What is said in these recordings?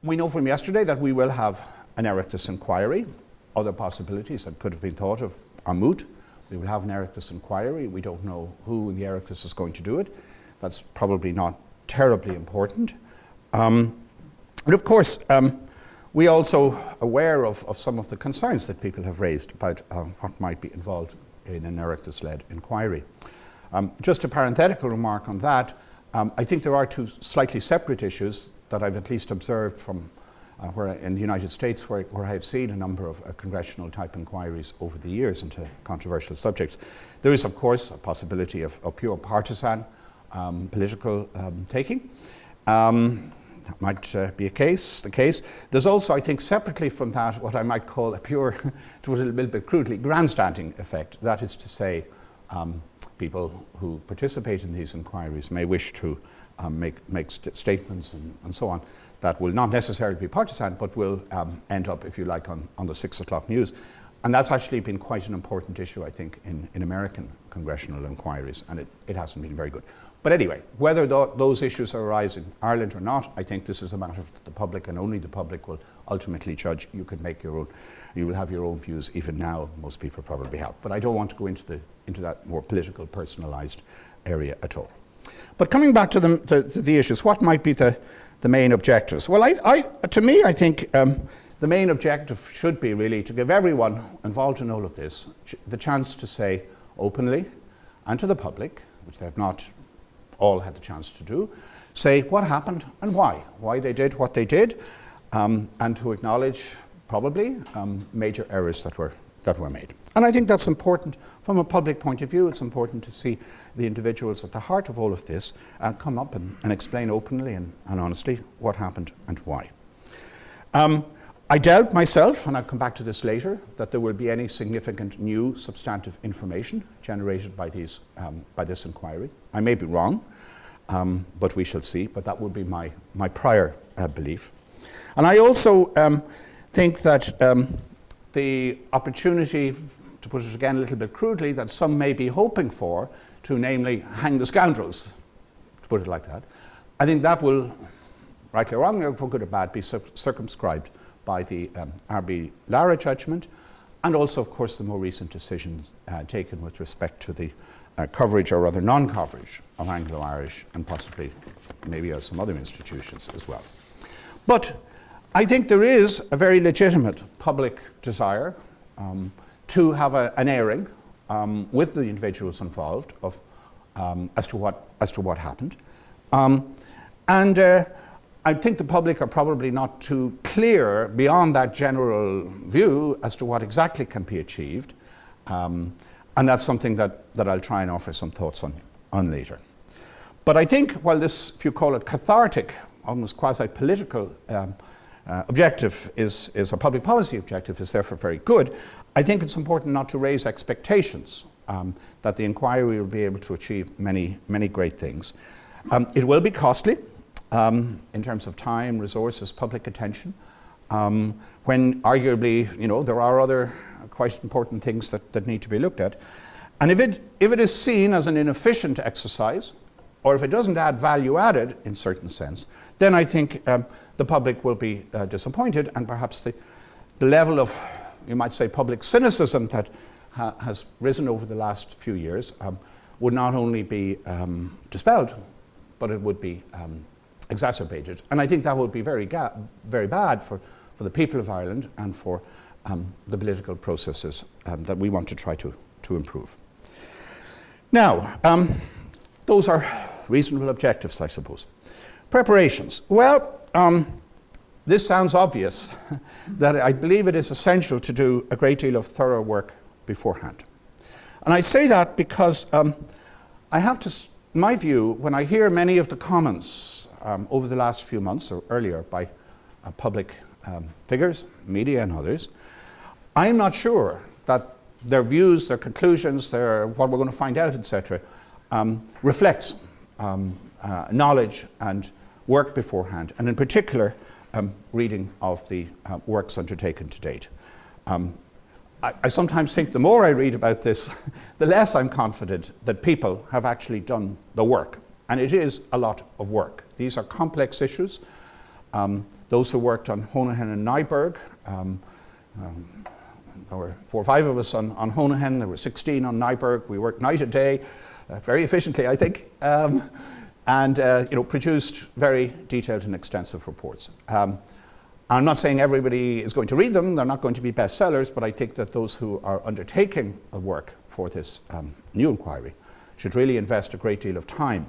We know from yesterday that we will have an Oireachtas inquiry. Other possibilities that could have been thought of are moot. We will have an Oireachtas inquiry. We don't know who in the Oireachtas is going to do it. That's probably not terribly important. And of course, we also aware of some of the concerns that people have raised about what might be involved in an Oireachtas-led inquiry. Just a parenthetical remark on that, I think there are two slightly separate issues that I've at least observed from where in the United States where I've seen a number of congressional type inquiries over the years into controversial subjects. There is of course a possibility of pure partisan political taking. That might be the case. There's also, I think, separately from that, what I might call a pure, to put it a little bit crudely, grandstanding effect. That is to say, people who participate in these inquiries may wish to make statements and so on that will not necessarily be partisan, but will end up, if you like, on the 6 o'clock news. And that's actually been quite an important issue, I think, in American congressional inquiries, and it hasn't been very good. But anyway, whether those issues arise in Ireland or not, I think this is a matter of the public, and only the public will ultimately judge. You can make your own, you will have your own views. Even now, most people probably have. But I don't want to go into that more political, personalised area at all. But coming back to the issues, what might be the main objectives? Well, to me, I think the main objective should be really to give everyone involved in all of this the chance to say openly and to the public, which they have not all had the chance to do, say what happened and why they did what they did, and to acknowledge probably major errors that were made. And I think that's important from a public point of view. It's important to see the individuals at the heart of all of this come up and explain openly and honestly what happened and why. I doubt myself, and I'll come back to this later, that there will be any significant new substantive information generated by this inquiry. I may be wrong, but we shall see. But that would be my prior belief. And I also think that the opportunity, to put it again a little bit crudely, that some may be hoping for, to namely hang the scoundrels, to put it like that, I think that will, rightly or wrongly, for good or bad, be circumscribed by the R.B. Lara judgment, and also, of course, the more recent decisions taken with respect to the coverage, or rather non-coverage, of Anglo-Irish and possibly maybe of some other institutions as well. But I think there is a very legitimate public desire to have an airing with the individuals involved of as to what happened, and I think the public are probably not too clear beyond that general view as to what exactly can be achieved, and that's something that I'll try and offer some thoughts on later. But I think while this, if you call it cathartic, almost quasi-political objective is a public policy objective, is therefore very good, I think it's important not to raise expectations that the inquiry will be able to achieve many, many great things. It will be costly in terms of time, resources, public attention, when arguably, there are other quite important things that need to be looked at. And if it is seen as an inefficient exercise, or if it doesn't add value added in certain sense, then I think the public will be disappointed, and perhaps the level of, you might say, public cynicism that has risen over the last few years would not only be dispelled, but it would be exacerbated. And I think that would be very bad for the people of Ireland and for the political processes that we want to try to improve. Now, those are reasonable objectives, I suppose. Preparations. Well, this sounds obvious, that I believe it is essential to do a great deal of thorough work beforehand. And I say that because I have to, in my view, when I hear many of the comments over the last few months or earlier by public figures, media and others, I'm not sure that their views, their conclusions, what we're going to find out, etc., reflects knowledge and work beforehand, and in particular, reading of the works undertaken to date. I sometimes think the more I read about this, the less I'm confident that people have actually done the work. And it is a lot of work. These are complex issues. Those who worked on Honohan and Nyberg, there were 4 or 5 of us on Honohan, there were 16 on Nyberg. We worked night and day, very efficiently, I think, and produced very detailed and extensive reports. I'm not saying everybody is going to read them, they're not going to be bestsellers, but I think that those who are undertaking the work for this new inquiry should really invest a great deal of time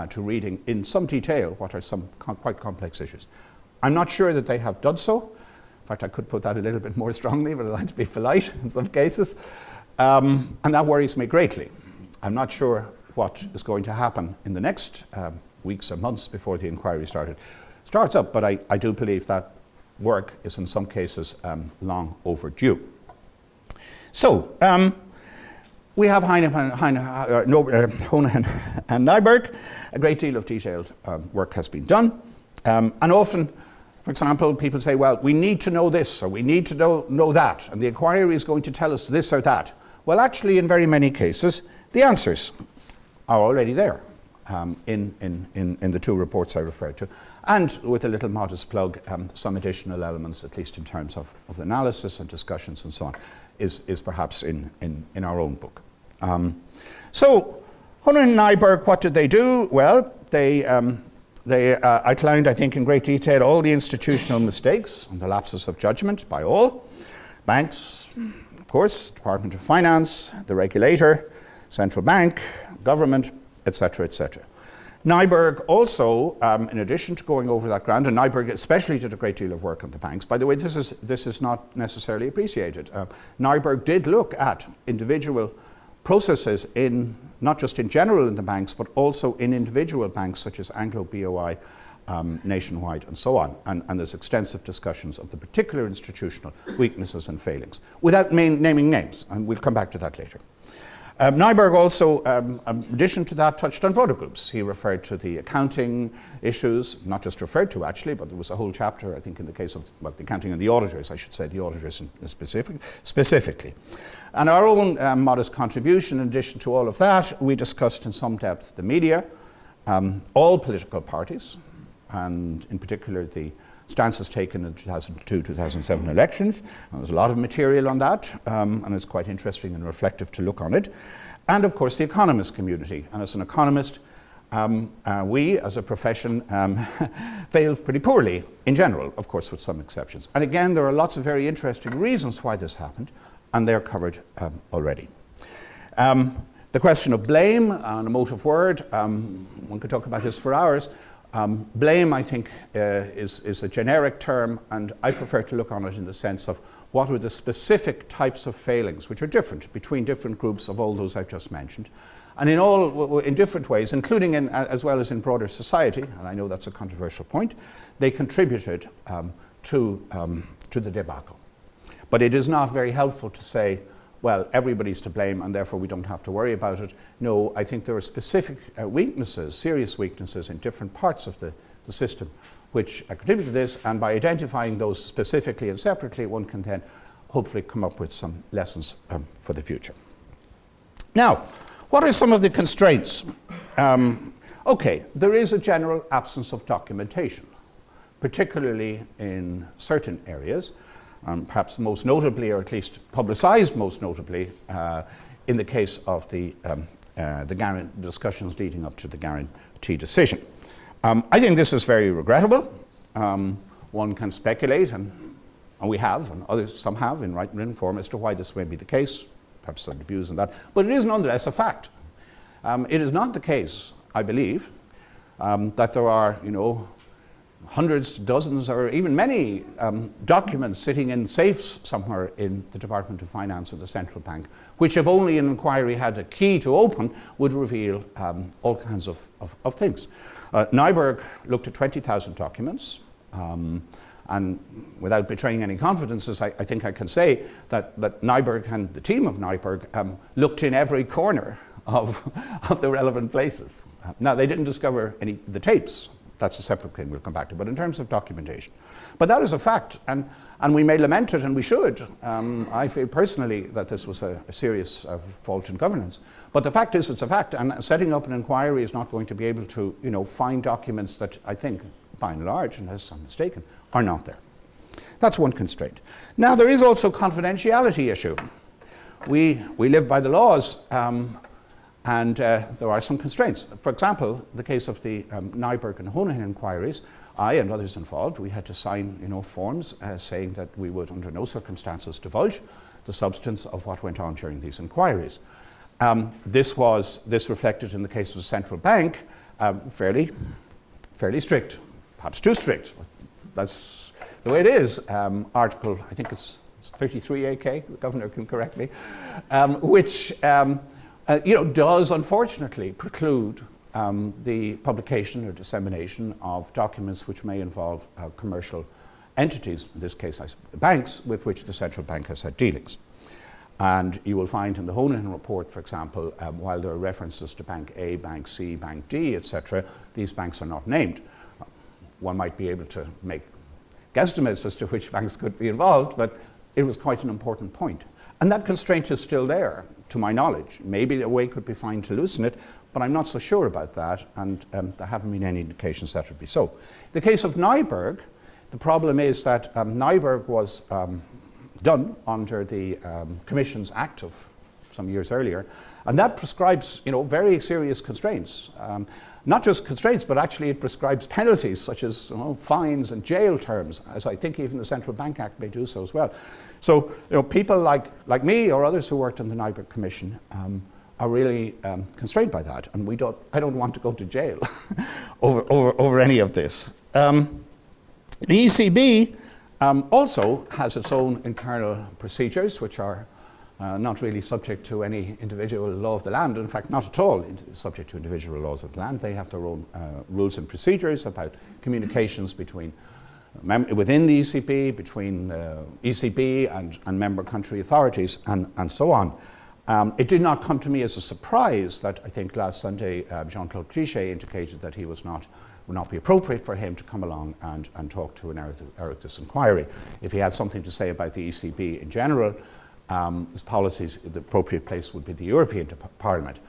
to reading in some detail what are some quite complex issues. I'm not sure that they have done so. In fact, I could put that a little bit more strongly, but I'd like to be polite in some cases. And that worries me greatly. I'm not sure what is going to happen in the next weeks or months before the inquiry starts up, but I do believe that work is in some cases long overdue. So, we have Honohan and Nyberg. A great deal of detailed work has been done. And often, for example, people say, well, we need to know this or we need to know that, and the inquiry is going to tell us this or that. Well, actually, in very many cases, the answers are already there in the 2 reports I referred to. And with a little modest plug, some additional elements, at least in terms of analysis and discussions and so on, is perhaps in our own book. So, Honohan and Nyberg, what did they do? Well, they outlined, I think, in great detail all the institutional mistakes and the lapses of judgment by all. Banks, of course, Department of Finance, the regulator, central bank, government, etc., etc. Nyberg also, in addition to going over that ground, and Nyberg especially did a great deal of work on the banks. By the way, this is not necessarily appreciated. Nyberg did look at individual processes not just in general in the banks, but also in individual banks such as Anglo BOI, Nationwide, and so on. And there's extensive discussions of the particular institutional weaknesses and failings, without naming names, and we'll come back to that later. Nyberg also, in addition to that, touched on broader groups. He referred to the accounting issues, not just referred to actually, but there was a whole chapter, I think, in the case of the accounting and the auditors, I should say, the auditors specifically. And our own modest contribution, in addition to all of that, we discussed in some depth the media, all political parties, and in particular the stances taken in the 2002-2007 elections. And there's a lot of material on that, and it's quite interesting and reflective to look on it. And of course the economist community. And as an economist, we as a profession failed pretty poorly in general, of course with some exceptions. And again, there are lots of very interesting reasons why this happened, and they're covered already. The question of blame, an emotive word, one could talk about this for hours. Blame, I think, is a generic term, and I prefer to look on it in the sense of what are the specific types of failings, which are different between different groups of all those I've just mentioned, and in different ways, including as well as in broader society, and I know that's a controversial point, they contributed to the debacle. But it is not very helpful to say, well, everybody's to blame and therefore we don't have to worry about it. No, I think there are specific weaknesses, serious weaknesses in different parts of the system which contribute to this, and by identifying those specifically and separately, one can then hopefully come up with some lessons for the future. Now, what are some of the constraints? Okay, there is a general absence of documentation, particularly in certain areas. Perhaps most notably, or at least publicized most notably, in the case of the discussions leading up to the guarantee decision. I think this is very regrettable. One can speculate, and we have, and others, some have, in written form as to why this may be the case, perhaps some views on that, but it is nonetheless a fact. It is not the case, I believe, that there are, hundreds, dozens, or even many documents sitting in safes somewhere in the Department of Finance or the Central Bank, which if only an inquiry had a key to open, would reveal all kinds of things. Nyberg looked at 20,000 documents, and without betraying any confidences, I think I can say that Nyberg and the team of Nyberg looked in every corner of the relevant places. Now, they didn't discover the tapes, That's a separate thing we'll come back to. But in terms of documentation. But that is a fact, and we may lament it, and we should. I feel personally that this was a serious fault in governance. But the fact is, it's a fact, and setting up an inquiry is not going to be able to, find documents that I think, by and large, unless I'm mistaken, are not there. That's one constraint. Now, there is also a confidentiality issue. We live by the laws, and there are some constraints. For example, the case of the Nyberg and Honohan inquiries, I and others involved, we had to sign forms saying that we would under no circumstances divulge the substance of what went on during these inquiries. This reflected in the case of the central bank, fairly strict, perhaps too strict. That's the way it is. Article, I think it's 33 AK, the governor can correct me, which does unfortunately preclude the publication or dissemination of documents which may involve commercial entities, in this case banks, with which the central bank has had dealings. And you will find in the Honohan report, for example, while there are references to Bank A, Bank C, Bank D, etc., these banks are not named. One might be able to make guesstimates as to which banks could be involved, but it was quite an important point. And that constraint is still there, to my knowledge. Maybe a way could be found to loosen it, but I'm not so sure about that, and there haven't been any indications that would be so. The case of Nyberg, the problem is that Nyberg was done under the Commissions Act of some years earlier, and that prescribes, very serious constraints. Not just constraints, but actually it prescribes penalties such as fines and jail terms, as I think even the Central Bank Act may do so as well. So people like me or others who worked on the Nyberg Commission are really constrained by that, and I don't want to go to jail over any of this. The ECB also has its own internal procedures, which are not really subject to any individual law of the land. In fact, not at all subject to individual laws of the land. They have their own rules and procedures about communications between within the ECB, between ECB and member country authorities, and so on. It did not come to me as a surprise that I think last Sunday Jean-Claude Trichet indicated that he would not be appropriate for him to come along and talk to an Oireachtas inquiry. If he had something to say about the ECB in general, his policies, the appropriate place would be the European Parliament.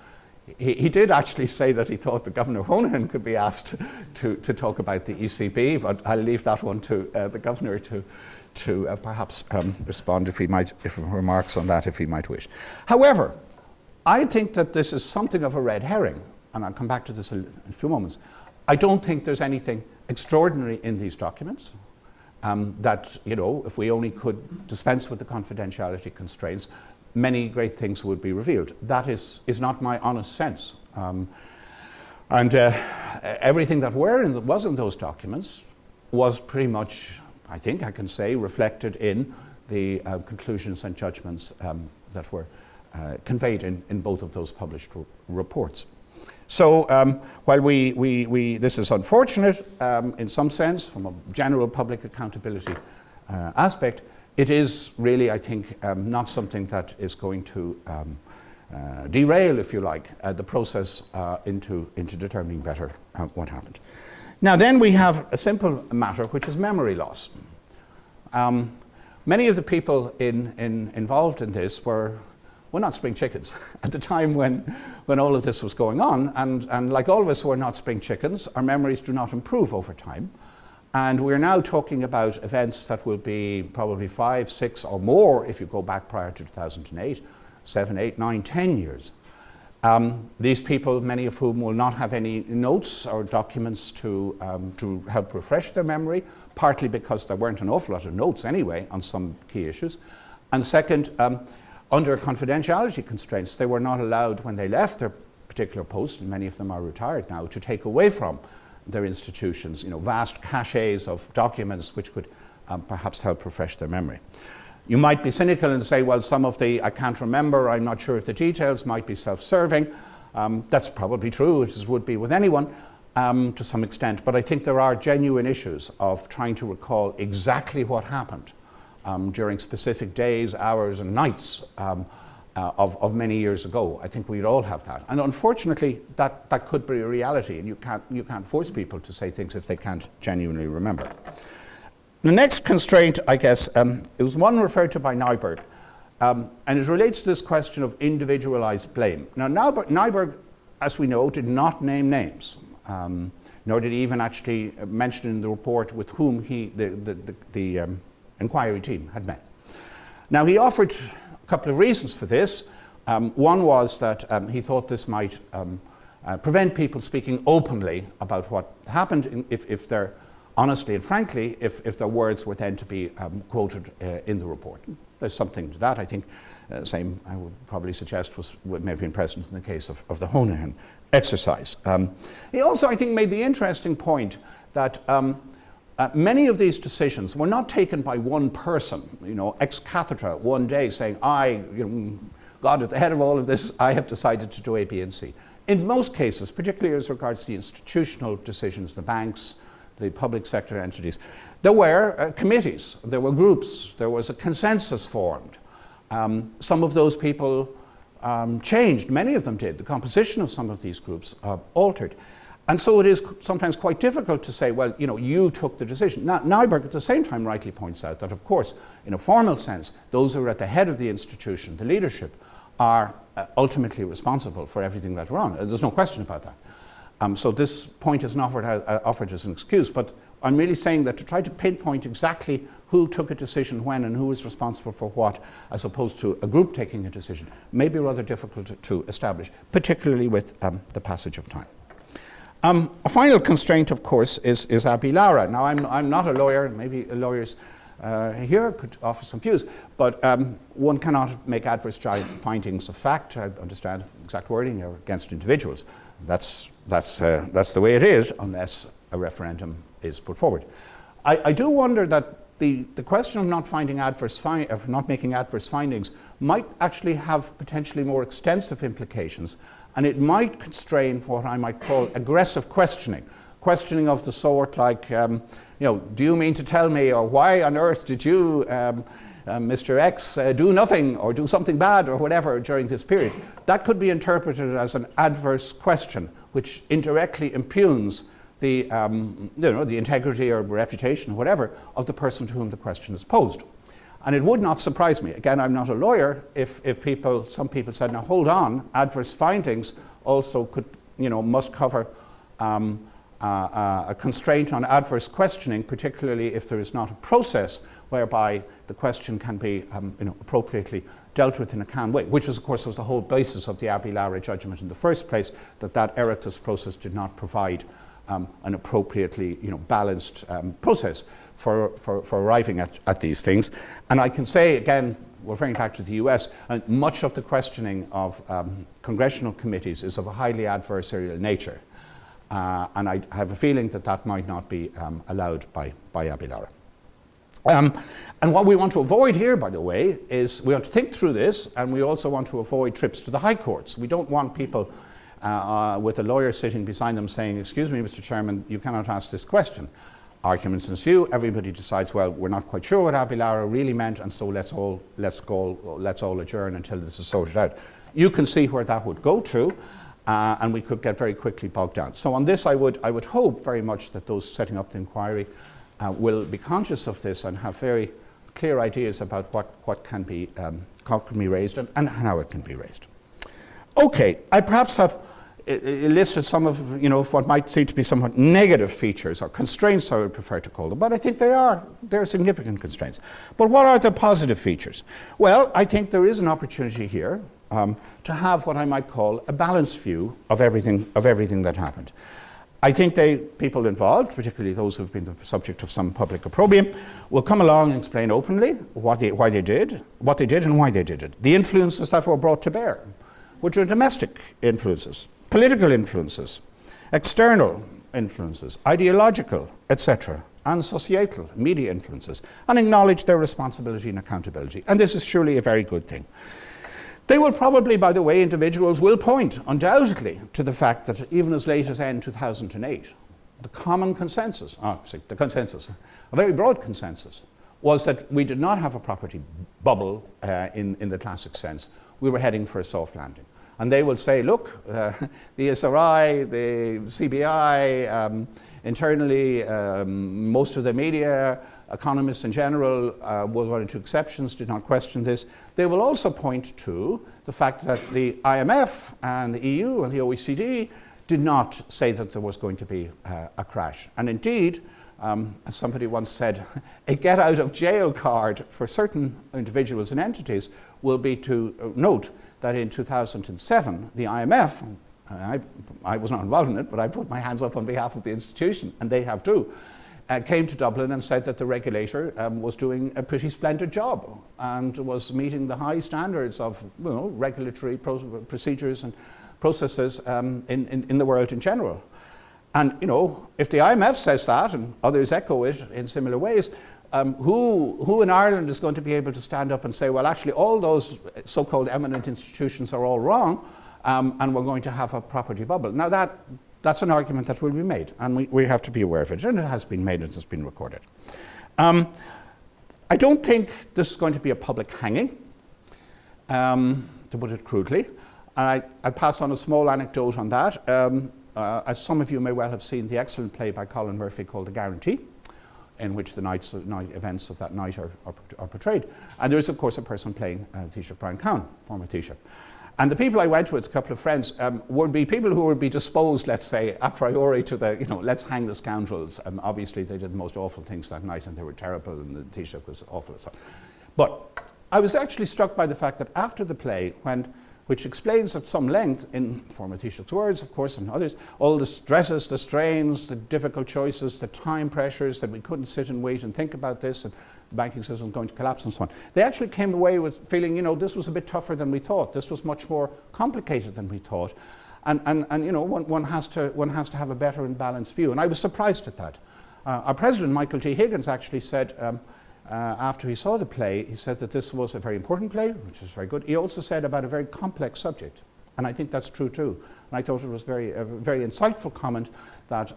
He did actually say that he thought the Governor Honohan could be asked to talk about the ECB, but I'll leave that one to the Governor to perhaps respond if remarks on that if he might wish. However, I think that this is something of a red herring, and I'll come back to this in a few moments. I don't think there's anything extraordinary in these documents. That, if we only could dispense with the confidentiality constraints, many great things would be revealed. That is not my honest sense. And everything that was in those documents was pretty much, I think I can say, reflected in the conclusions and judgments that were conveyed in both of those published reports. So while this is unfortunate in some sense from a general public accountability aspect, it is really, I think, not something that is going to derail, if you like, the process into determining better what happened. Now then we have a simple matter, which is memory loss. Many of the people involved in this were not spring chickens at the time when all of this was going on, and like all of us who are not spring chickens, our memories do not improve over time. And we're now talking about events that will be probably 5, 6 or more if you go back prior to 2008, 7, 8, 9, 10 years. These people, many of whom will not have any notes or documents to help refresh their memory, partly because there weren't an awful lot of notes anyway on some key issues. And second, under confidentiality constraints, they were not allowed when they left their particular post, and many of them are retired now, to take away from their institutions, vast caches of documents which could perhaps help refresh their memory. You might be cynical and say, well, some of I can't remember, I'm not sure if the details might be self-serving. That's probably true, as would be with anyone to some extent, but I think there are genuine issues of trying to recall exactly what happened during specific days, hours and nights of many years ago. I think we'd all have that. And unfortunately, that could be a reality, and you can't force people to say things if they can't genuinely remember. The next constraint, I guess, it was one referred to by Nyberg, and it relates to this question of individualized blame. Now, Nyberg, as we know, did not name names, nor did he even actually mention in the report with whom the inquiry team had met. Now, he offered a couple of reasons for this. One was that he thought this might prevent people speaking openly about what happened if they're honestly and frankly, if their words were then to be quoted in the report. There's something to that. I think same I would probably suggest may have been present in the case of the Honohan exercise. He also, I think, made the interesting point that many of these decisions were not taken by one person, ex cathedra, one day saying, God, at the head of all of this, I have decided to do A, B, and C. In most cases, particularly as regards the institutional decisions, the banks, the public sector entities, there were committees, there were groups, there was a consensus formed. Some of those people changed, many of them did. The composition of some of these groups altered. And so it is sometimes quite difficult to say, well, you took the decision. Now, Nyberg at the same time rightly points out that, of course, in a formal sense, those who are at the head of the institution, the leadership, are ultimately responsible for everything that went on. There's no question about that. So this point is not offered as an excuse, but I'm really saying that to try to pinpoint exactly who took a decision when and who is responsible for what, as opposed to a group taking a decision, may be rather difficult to establish, particularly with the passage of time. A final constraint, of course, is Abi Lara. Now, I'm not a lawyer. Maybe lawyers here could offer some views, but one cannot make adverse findings of fact. I understand exact wording against individuals. That's the way it is, unless a referendum is put forward. I do wonder that the question of not making adverse findings might actually have potentially more extensive implications, and it might constrain what I might call aggressive questioning of the sort like, do you mean to tell me, or why on earth did you, Mr. X, do nothing or do something bad or whatever during this period? That could be interpreted as an adverse question, which indirectly impugns the integrity or reputation or whatever of the person to whom the question is posed. And it would not surprise me, again, I'm not a lawyer, if some people said, now hold on, adverse findings also could, must cover a constraint on adverse questioning, particularly if there is not a process whereby the question can be appropriately dealt with in a calm way, which was, of course, was the whole basis of the Abi Lara judgment in the first place, that Oireachtas process did not provide an appropriately balanced process for arriving at these things. And I can say, again, referring back to the US, much of the questioning of congressional committees is of a highly adversarial nature. And I have a feeling that might not be allowed by Abi Lara. And what we want to avoid here, by the way, is we want to think through this, and we also want to avoid trips to the high courts. We don't want people with a lawyer sitting beside them saying, excuse me, Mr. Chairman, you cannot ask this question. Arguments ensue, everybody decides, well, we're not quite sure what Abi Lara really meant, and so let's all adjourn until this is sorted out. You can see where that would go to, and we could get very quickly bogged down. So on this, I would hope very much that those setting up the inquiry will be conscious of this and have very clear ideas about what can be raised and how it can be raised. Okay, I perhaps have listed some of what might seem to be somewhat negative features or constraints, I would prefer to call them, but I think they're significant constraints. But what are the positive features? Well, I think there is an opportunity here to have what I might call a balanced view of everything that happened. I think people involved, particularly those who have been the subject of some public opprobrium, will come along and explain openly what they did and why they did it. The influences that were brought to bear, which are domestic influences, political influences, external influences, ideological, etc., and societal, media influences, and acknowledge their responsibility and accountability. And this is surely a very good thing. They will probably, by the way, individuals will point undoubtedly to the fact that even as late as end 2008, the consensus, a very broad consensus, was that we did not have a property bubble in the classic sense. we were heading for a soft landing. And they will say, look, the SRI, the CBI, internally, most of the media, economists in general, with one or two exceptions, did not question this. They will also point to the fact that the IMF and the EU and the OECD did not say that there was going to be a crash. And indeed, as somebody once said, a get out of jail card for certain individuals and entities will be to note that in 2007, the IMF, I was not involved in it, but I put my hands up on behalf of the institution, and they have too, came to Dublin and said that the regulator was doing a pretty splendid job and was meeting the high standards of regulatory procedures and processes in the world in general. And if the IMF says that, and others echo it in similar ways, who in Ireland is going to be able to stand up and say, well, actually, all those so-called eminent institutions are all wrong, and we're going to have a property bubble? Now, that's an argument that will be made, and we have to be aware of it, and it has been made and it's been recorded. I don't think this is going to be a public hanging, to put it crudely. And I'll pass on a small anecdote on that. As some of you may well have seen the excellent play by Colin Murphy called The Guarantee, in which the night events of that night are portrayed. And there is, of course, a person playing Taoiseach Brian Cowan, former Taoiseach. And the people I went with, a couple of friends, would be people who would be disposed, let's say, a priori to the, let's hang the scoundrels. Obviously, they did the most awful things that night, and they were terrible, and the Taoiseach was awful. But I was actually struck by the fact that after the play, which explains at some length, in former Taoiseach's words, of course, and others, all the stresses, the strains, the difficult choices, the time pressures, that we couldn't sit and wait and think about this, and the banking system was going to collapse and so on. They actually came away with feeling, this was a bit tougher than we thought. This was much more complicated than we thought. And one has to have a better and balanced view. And I was surprised at that. Our president, Michael T. Higgins, actually said, after he saw the play, he said that this was a very important play, which is very good. He also said about a very complex subject, and I think that's true too. And I thought it was a very insightful comment that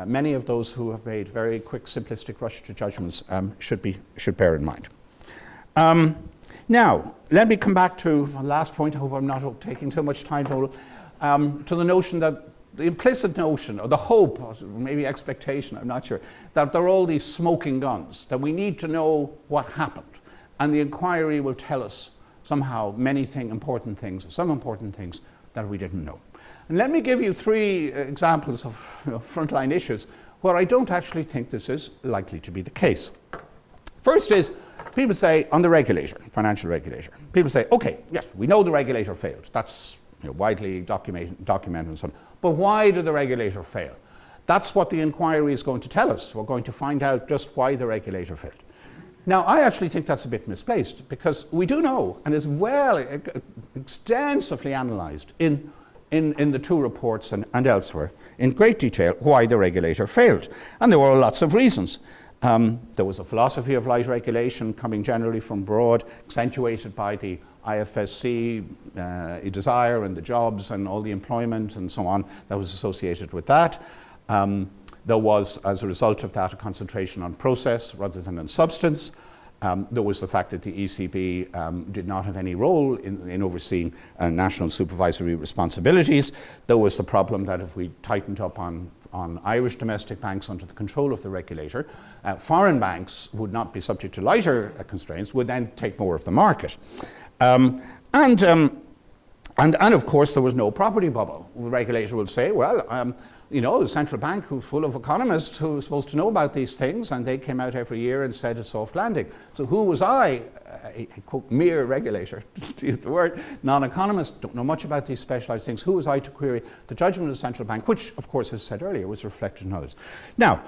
many of those who have made very quick, simplistic rush to judgments should bear in mind. Now, let me come back to the last point. I hope I'm not taking too much time, to the notion that the implicit notion, or the hope, or maybe expectation, I'm not sure, that there are all these smoking guns, that we need to know what happened, and the inquiry will tell us somehow some important things that we didn't know. And let me give you 3 examples of frontline issues where I don't actually think this is likely to be the case. First is, people say, on the regulator, financial regulator, people say, okay, yes, we know the regulator failed. That's widely documented and so on. But why did the regulator fail? That's what the inquiry is going to tell us. We're going to find out just why the regulator failed. Now, I actually think that's a bit misplaced, because we do know, and is well extensively analysed in the 2 reports and elsewhere, in great detail, why the regulator failed. And there were lots of reasons. There was a philosophy of light regulation coming generally from abroad, accentuated by the IFSC desire and the jobs and all the employment and so on that was associated with that. There was, as a result of that, a concentration on process rather than on substance. There was the fact that the ECB did not have any role in overseeing national supervisory responsibilities. There was the problem that if we tightened up on Irish domestic banks under the control of the regulator, foreign banks would not be subject to lighter constraints, would then take more of the market. And of course, there was no property bubble. The regulator will say, well, the central bank, who's full of economists who are supposed to know about these things, and they came out every year and said a soft landing. So who was I, a quote, mere regulator, to use the word, non-economist, don't know much about these specialised things, who was I to query the judgment of the central bank, which, of course, as I said earlier, was reflected in others. Now,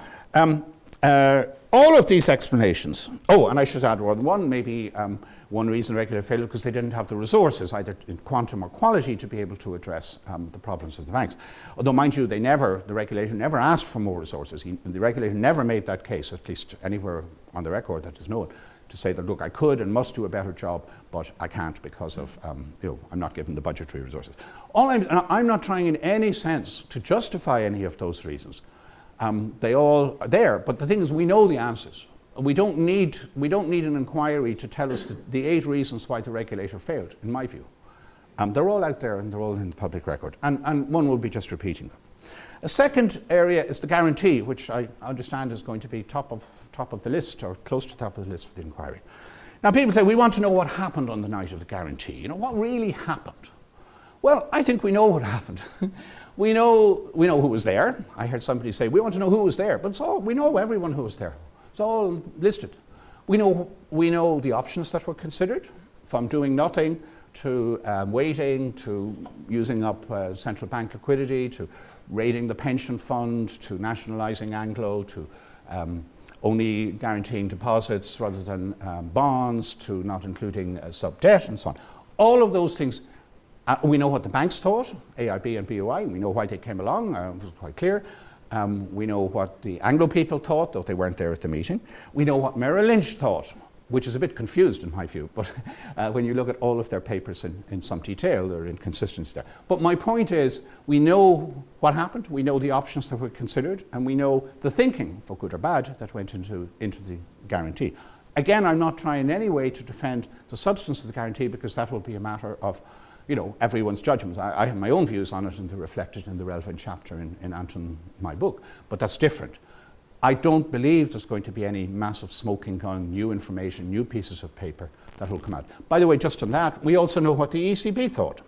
all of these explanations, and I should add one, maybe one reason regulator failed because they didn't have the resources, either in quantum or quality, to be able to address the problems of the banks. Although, mind you, the regulator never asked for more resources. The regulator never made that case, at least anywhere on the record that is known, to say that, look, I could and must do a better job, but I can't because of, I'm not given the budgetary resources. I'm not trying in any sense to justify any of those reasons. They all are there, but the thing is, we know the answers. We don't need an inquiry to tell us the 8 reasons why the regulator failed, in my view. They're all out there and they're all in the public record. And one will be just repeating them. A second area is the guarantee, which I understand is going to be top of the list, or close to the top of the list for the inquiry. Now people say, we want to know what happened on the night of the guarantee. You know, what really happened? Well, I think we know what happened. we know who was there. I heard somebody say, we want to know who was there. But we know everyone who was there. It's all listed. We know the options that were considered, from doing nothing to waiting, to using up central bank liquidity, to raiding the pension fund, to nationalising Anglo, to only guaranteeing deposits rather than bonds, to not including sub-debt and so on. All of those things, we know what the banks thought, AIB and BOI, we know why they came along, it was quite clear. We know what the Anglo people thought, though they weren't there at the meeting. We know what Merrill Lynch thought, which is a bit confused in my view, but when you look at all of their papers in some detail, there are inconsistencies there. But my point is, we know what happened, we know the options that were considered, and we know the thinking, for good or bad, that went into the guarantee. Again, I'm not trying in any way to defend the substance of the guarantee, because that will be a matter of everyone's judgment. I have my own views on it, and they're reflected in the relevant chapter in Anton, my book, but that's different. I don't believe there's going to be any massive smoking gun, new information, new pieces of paper that will come out. By the way, just on that, we also know what the ECB thought.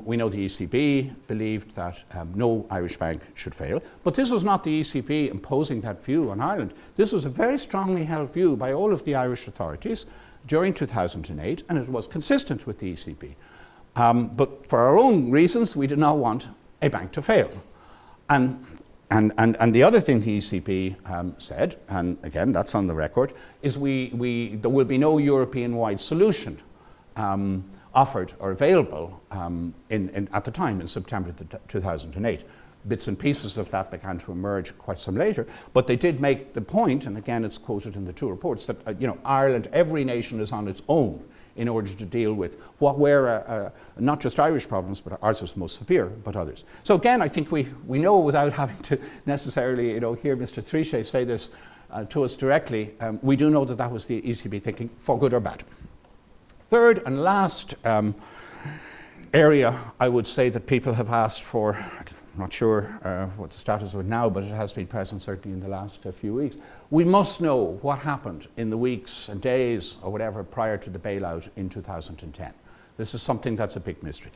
We know the ECB believed that no Irish bank should fail, but this was not the ECB imposing that view on Ireland. This was a very strongly held view by all of the Irish authorities during 2008, and it was consistent with the ECB. But for our own reasons, we did not want a bank to fail. And the other thing the ECB said, and again, that's on the record, is there will be no European-wide solution offered or available at the time in September 2008. Bits and pieces of that began to emerge quite some later, but they did make the point, and again it's quoted in the 2 reports, that Ireland, every nation is on its own in order to deal with what were not just Irish problems, but ours was the most severe, but others. So again, I think we know, without having to necessarily hear Mr. Trichet say this to us directly, we do know that that was the ECB thinking, for good or bad. Third and last area I would say that people have asked for, I'm not sure what the status of it now, but it has been present certainly in the last few weeks. We must know what happened in the weeks and days or whatever prior to the bailout in 2010. This is something that's a big mystery.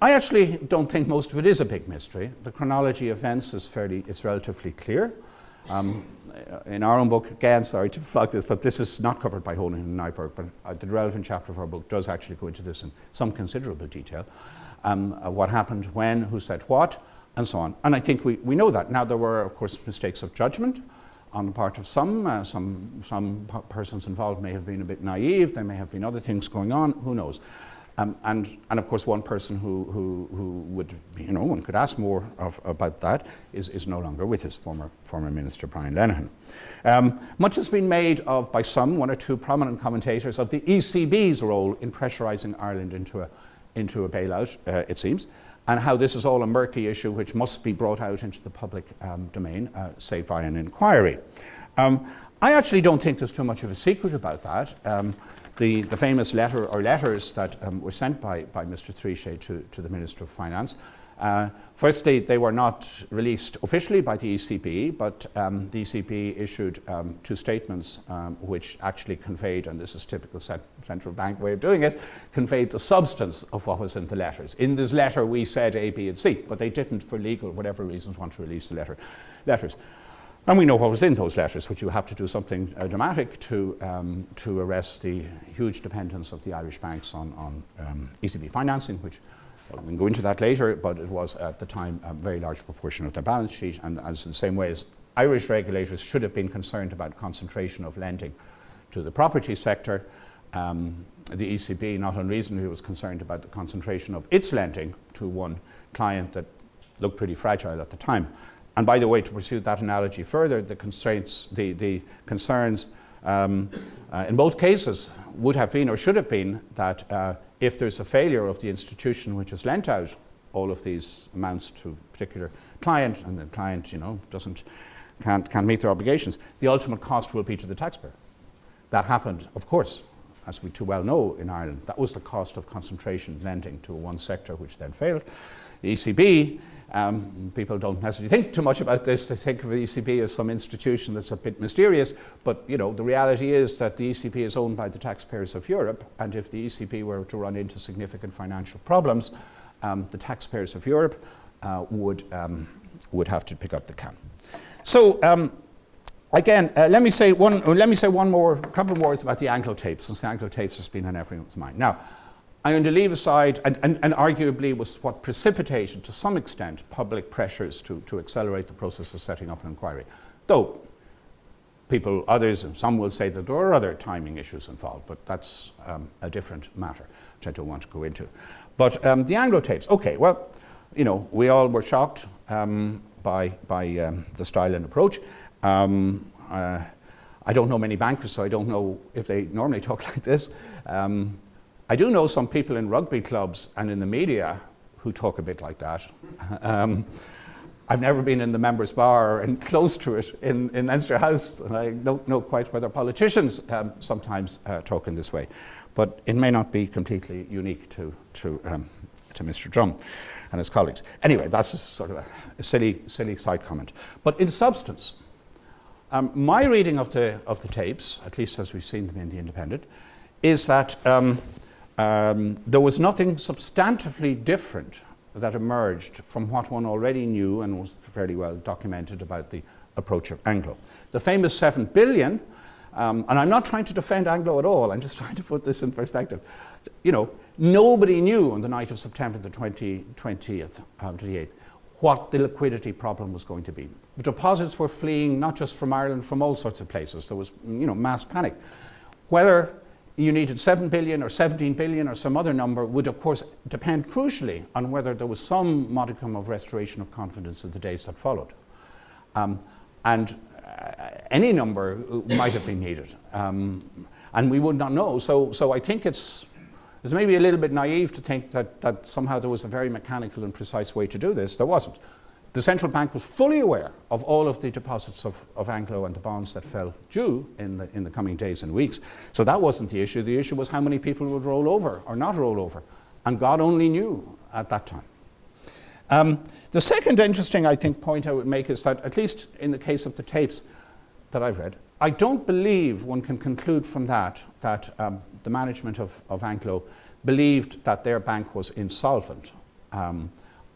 I actually don't think most of it is a big mystery. The chronology of events is relatively clear. In our own book, again, sorry to flag this, but this is not covered by Honan and Nyberg, but the relevant chapter of our book does actually go into this in some considerable detail. What happened when, who said what, and so on. And I think we know that. Now, there were, of course, mistakes of judgment on the part of some persons involved may have been a bit naive, there may have been other things going on, who knows. And of course, one person who would, one could ask more about that is no longer with us, former Minister Brian Lenihan. Much has been made of, by some, 1 or 2 prominent commentators, of the ECB's role in pressurising Ireland into a bailout, it seems, and how this is all a murky issue which must be brought out into the public domain, say via an inquiry. I actually don't think there's too much of a secret about that. The famous letter or letters that were sent by Mr. Trichet to the Minister of Finance. Firstly, they were not released officially by the ECB, but the ECB issued 2 statements which actually conveyed, and this is typical central bank way of doing it, conveyed the substance of what was in the letters. In this letter we said A, B and C, but they didn't, for legal, whatever reasons, want to release the letters. And we know what was in those letters, which you have to do something dramatic to arrest the huge dependence of the Irish banks on ECB financing, which we can go into that later, but it was at the time a very large proportion of their balance sheet, and as in the same way as Irish regulators should have been concerned about concentration of lending to the property sector, the ECB not unreasonably was concerned about the concentration of its lending to one client that looked pretty fragile at the time. And by the way, to pursue that analogy further, the concerns in both cases would have been or should have been that if there's a failure of the institution which has lent out all of these amounts to a particular client, and the client doesn't can't meet their obligations, the ultimate cost will be to the taxpayer. That happened, of course, as we too well know in Ireland. That was the cost of concentration lending to one sector, which then failed. The ECB, people don't necessarily think too much about this. They think of the ECB as some institution that's a bit mysterious, but the reality is that the ECB is owned by the taxpayers of Europe, and if the ECB were to run into significant financial problems, the taxpayers of Europe would have to pick up the can. So again, let me say one more couple of words about the Anglo tapes, since the Anglo tapes has been on everyone's mind. Now, I'm going to leave aside, and arguably was what precipitated to some extent public pressures to accelerate the process of setting up an inquiry. Though others, and some will say that there are other timing issues involved, but that's a different matter, which I don't want to go into. But the Anglo tapes, okay, well, we all were shocked by the style and approach. I don't know many bankers, so I don't know if they normally talk like this. I do know some people in rugby clubs and in the media who talk a bit like that. I've never been in the members' bar and close to it in Leinster House, and I don't know quite whether politicians sometimes talk in this way. But it may not be completely unique to Mr. Drum and his colleagues. Anyway, that's a sort of a silly side comment. But in substance, my reading of the tapes, at least as we've seen them in The Independent, is that there was nothing substantively different that emerged from what one already knew and was fairly well documented about the approach of Anglo. The famous 7 billion, and I'm not trying to defend Anglo at all, I'm just trying to put this in perspective. Nobody knew on the night of September the 28th what the liquidity problem was going to be. The deposits were fleeing not just from Ireland, from all sorts of places. There was mass panic. Whether you needed 7 billion or 17 billion or some other number would, of course, depend crucially on whether there was some modicum of restoration of confidence in the days that followed. Any number might have been needed, and we would not know. So I think it's maybe a little bit naive to think that somehow there was a very mechanical and precise way to do this. There wasn't. The central bank was fully aware of all of the deposits of Anglo and the bonds that fell due in the coming days and weeks. So that wasn't the issue. The issue was how many people would roll over or not roll over. And God only knew at that time. The second interesting, I think, point I would make is that, at least in the case of the tapes that I've read, I don't believe one can conclude from that the management of Anglo believed that their bank was insolvent.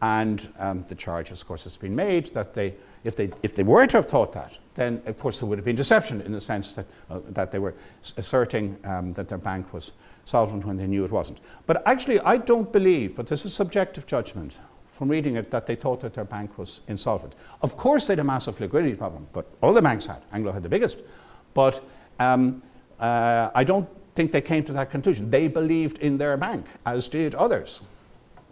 And the charge, of course, has been made that if they were to have thought that, then of course there would have been deception in the sense that they were asserting that their bank was solvent when they knew it wasn't. But actually, I don't believe, but this is subjective judgment from reading it, that they thought that their bank was insolvent. Of course, they had a massive liquidity problem, but all the banks had. Anglo had the biggest. But I don't think they came to that conclusion. They believed in their bank, as did others.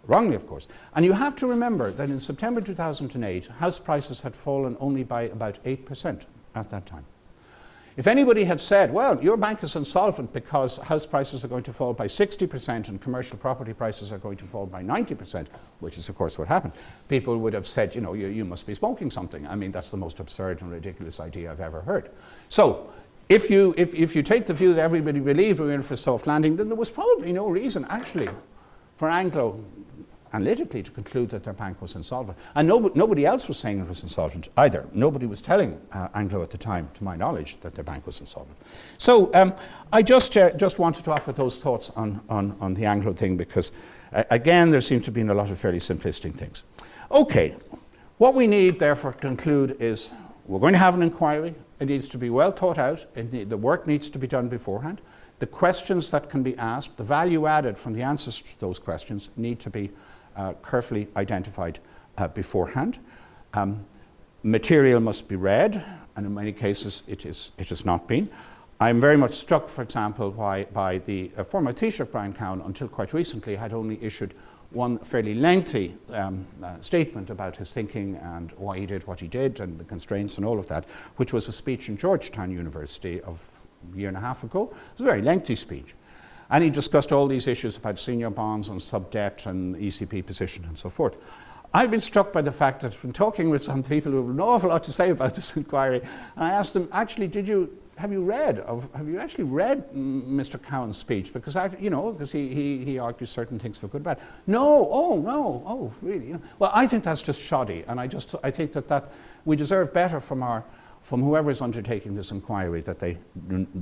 Wrongly, of course. And you have to remember that in September 2008, house prices had fallen only by about 8% at that time. If anybody had said, well, your bank is insolvent because house prices are going to fall by 60% and commercial property prices are going to fall by 90%, which is, of course, what happened, people would have said, you must be smoking something. I mean, that's the most absurd and ridiculous idea I've ever heard. So, if you take the view that everybody believed we were in for a soft landing, then there was probably no reason, actually, for Anglo analytically to conclude that their bank was insolvent. And nobody else was saying it was insolvent either. Nobody was telling Anglo at the time, to my knowledge, that their bank was insolvent. So I just wanted to offer those thoughts on the Anglo thing because, again, there seem to be a lot of fairly simplistic things. Okay, what we need, therefore, to conclude is we're going to have an inquiry. It needs to be well thought out. The work needs to be done beforehand. The questions that can be asked, the value added from the answers to those questions need to be carefully identified beforehand. Material must be read, and in many cases it has not been. I'm very much struck, for example, by the former Taoiseach Brian Cowan, until quite recently, had only issued one fairly lengthy statement about his thinking and why he did what he did and the constraints and all of that, which was a speech in Georgetown University of a year and a half ago. It was a very lengthy speech. And he discussed all these issues about senior bonds and sub-debt and ECB position and so forth. I've been struck by the fact that from talking with some people who have an awful lot to say about this inquiry, and I asked them, actually, have you actually read Mr. Cowan's speech? Because because he argues certain things for good and bad. No, really? Well, I think that's just shoddy, and I think that we deserve better from whoever is undertaking this inquiry, that they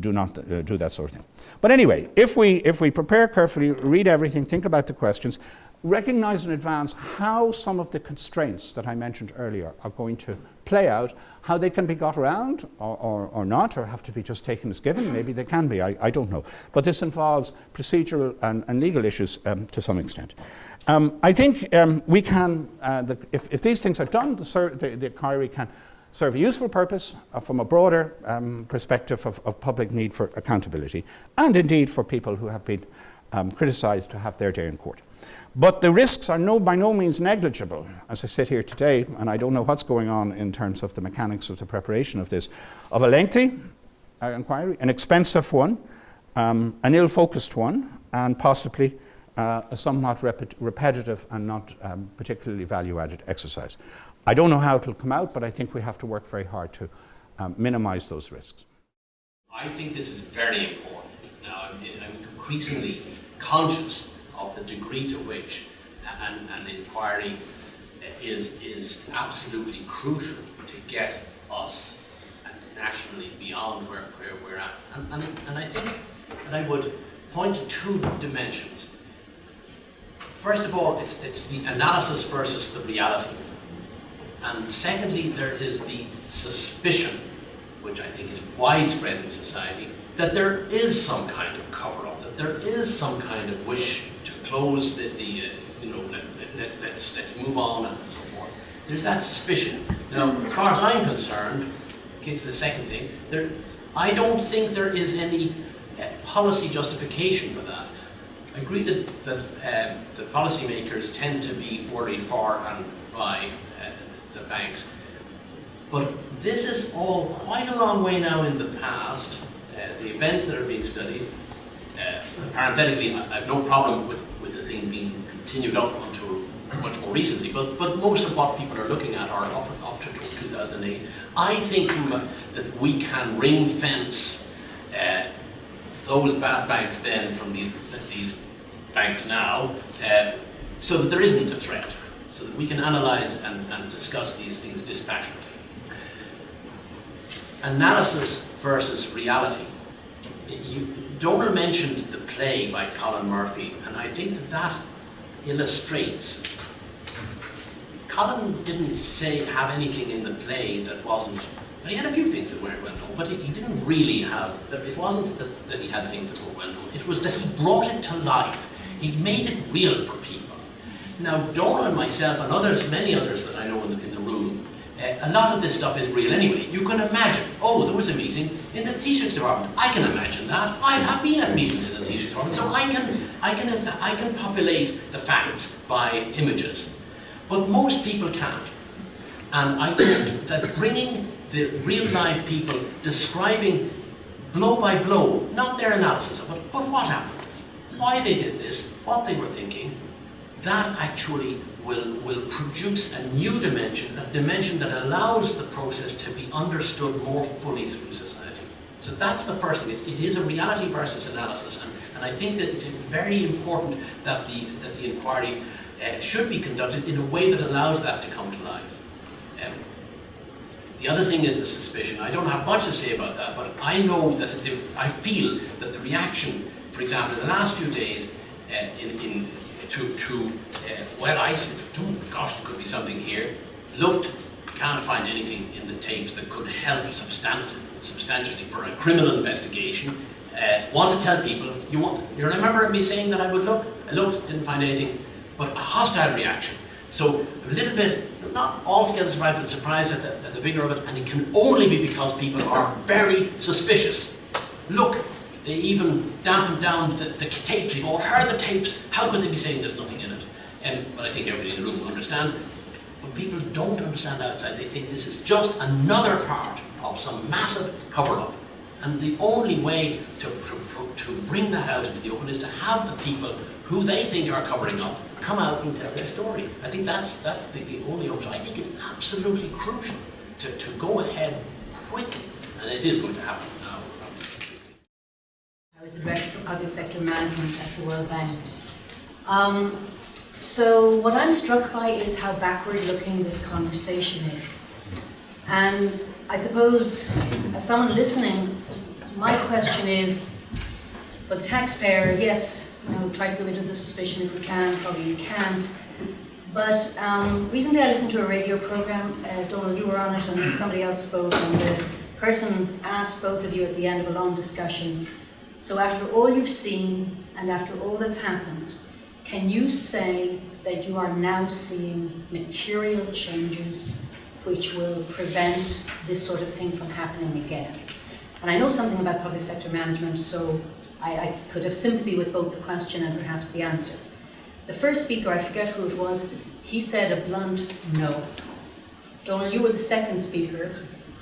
do not do that sort of thing. But anyway, if we prepare carefully, read everything, think about the questions, recognize in advance how some of the constraints that I mentioned earlier are going to play out, how they can be got around or not, or have to be just taken as given. Maybe they can be, I don't know. But this involves procedural and legal issues to some extent. I think we can, if these things are done, the inquiry can serve a useful purpose from a broader perspective of public need for accountability, and indeed for people who have been criticised to have their day in court. But the risks are by no means negligible. As I sit here today, and I don't know what's going on in terms of the mechanics of the preparation of this, of a lengthy inquiry, an expensive one, an ill-focused one, and possibly a somewhat repetitive and not particularly value-added exercise. I don't know how it will come out, but I think we have to work very hard to minimize those risks. I think this is very important. Now, I'm increasingly conscious of the degree to which an inquiry is absolutely crucial to get us nationally beyond where we're at. And I think that I would point to two dimensions. First of all, it's the analysis versus the reality. And secondly, there is the suspicion, which I think is widespread in society, that there is some kind of cover-up, that there is some kind of wish to close let's move on and so forth. There's that suspicion. Now, as far as I'm concerned, in case the second thing, I don't think there is any policy justification for that. I agree that the policymakers tend to be worried for and by the banks, but this is all quite a long way now in the past. The events that are being studied, parenthetically, I have no problem with the thing being continued up until much more recently, but most of what people are looking at are up to 2008. I think that we can ring fence those bad banks then from these banks now, so that there isn't a threat, so that we can analyse and discuss these things dispassionately. Analysis versus reality. Donal mentioned the play by Colin Murphy, and I think that illustrates. Colin didn't have anything in the play that wasn't, but he had a few things that weren't well known, but he didn't really have, it wasn't that he had things that were well known, it was that he brought it to life. He made it real for people. Now, Donal and myself and others, many others that I know in the room, a lot of this stuff is real anyway. You can imagine, there was a meeting in the theatres department. I can imagine that. I've been at meetings in the theatres department, so I can populate the facts by images. But most people can't. And I think that bringing the real life people, describing blow by blow, not their analysis of it, but what happened, why they did this, what they were thinking, that actually will produce a new dimension, a dimension that allows the process to be understood more fully through society. So that's the first thing. It is a reality versus analysis, and I think that it's very important that the inquiry should be conducted in a way that allows that to come to life. The other thing is the suspicion. I don't have much to say about that, but I know that I feel that the reaction, for example, in the last few days, I said, gosh, there could be something here. Looked, can't find anything in the tapes that could help substantially for a criminal investigation. Want to tell people, you remember me saying that I would look? I looked, didn't find anything, but a hostile reaction. So a little bit, not altogether surprised, but surprised at the vigour of it, and it can only be because people are very suspicious. Look, they even dampened down the tapes. We've all heard the tapes. How could they be saying there's nothing in it? But I think everybody in the room understands. But people don't understand outside. They think this is just another part of some massive cover-up. And the only way to bring that out into the open is to have the people who they think are covering up, come out and tell their story. I think that's the only option. I think it's absolutely crucial to go ahead quickly, and it is going to happen now. I was the Director for Public Sector Management at the World Bank. So what I'm struck by is how backward-looking this conversation is. And I suppose, as someone listening, my question is, for the taxpayer, yes, try to get rid of the suspicion if we can, probably you can't. But recently I listened to a radio program, Donal, you were on it, and somebody else spoke, and the person asked both of you at the end of a long discussion, so after all you've seen and after all that's happened, can you say that you are now seeing material changes which will prevent this sort of thing from happening again? And I know something about public sector management, so I could have sympathy with both the question and perhaps the answer. The first speaker, I forget who it was, he said a blunt no. Donal, you were the second speaker,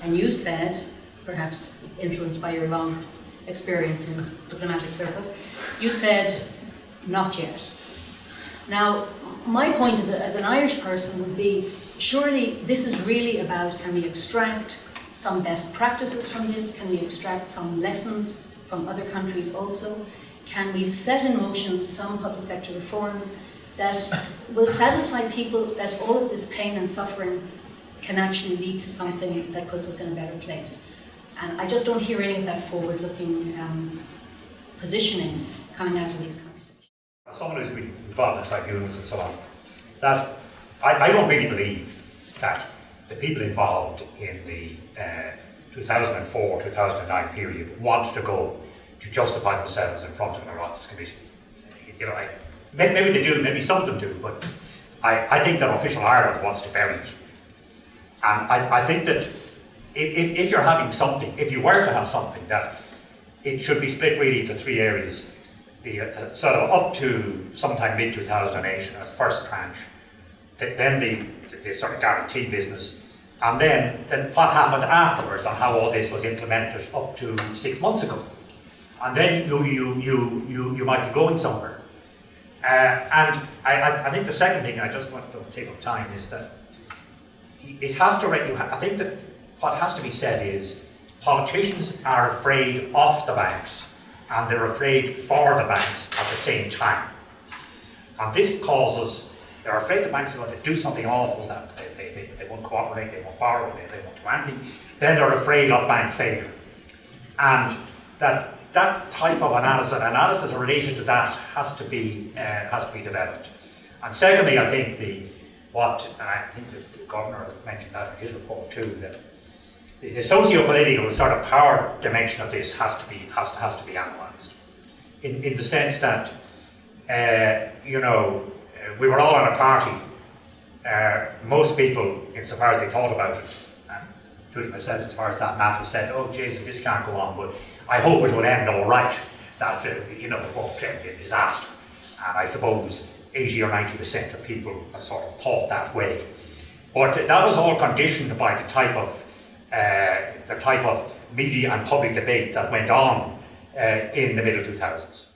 and you said, perhaps influenced by your long experience in diplomatic circles, you said, not yet. Now, my point as an Irish person would be, surely this is really about, can we extract some best practices from this? Can we extract some lessons from other countries also? Can we set in motion some public sector reforms that will satisfy people that all of this pain and suffering can actually lead to something that puts us in a better place? And I just don't hear any of that forward-looking positioning coming out of these conversations. Someone who's been involved in tribunals and so on, that I don't really believe that the people involved in the 2004-2009 period want to go to justify themselves in front of an Oireachtas committee. Maybe they do, maybe some of them do, but I think that Official Ireland wants to bury it. And I think that if you're having something, if you were to have something, that it should be split really into three areas. The sort of up to sometime mid-2008 as first tranche, then the sort of guarantee business, and then what happened afterwards and how all this was implemented up to 6 months ago. And then you might be going somewhere. And I think the second thing, I just want to take up time, is that it has to, I think that what has to be said is politicians are afraid of the banks and they're afraid for the banks at the same time. And this causes, they're afraid the banks are going to do something awful, that they won't cooperate, they won't borrow, they won't do anything. Then they're afraid of bank failure. And that type of analysis related to that has to be developed. And secondly, I think and I think the Governor mentioned that in his report too, that the socio-political sort of power dimension of this has to be analysed, in the sense that we were all on a party. Most people, insofar as they thought about it, including myself, as far as that matter, said, "Oh Jesus, this can't go on, but I hope it will end all right." That it won't end in disaster. And I suppose 80 or 90% of people sort of thought that way. But that was all conditioned by the type of media and public debate that went on in the middle 2000s.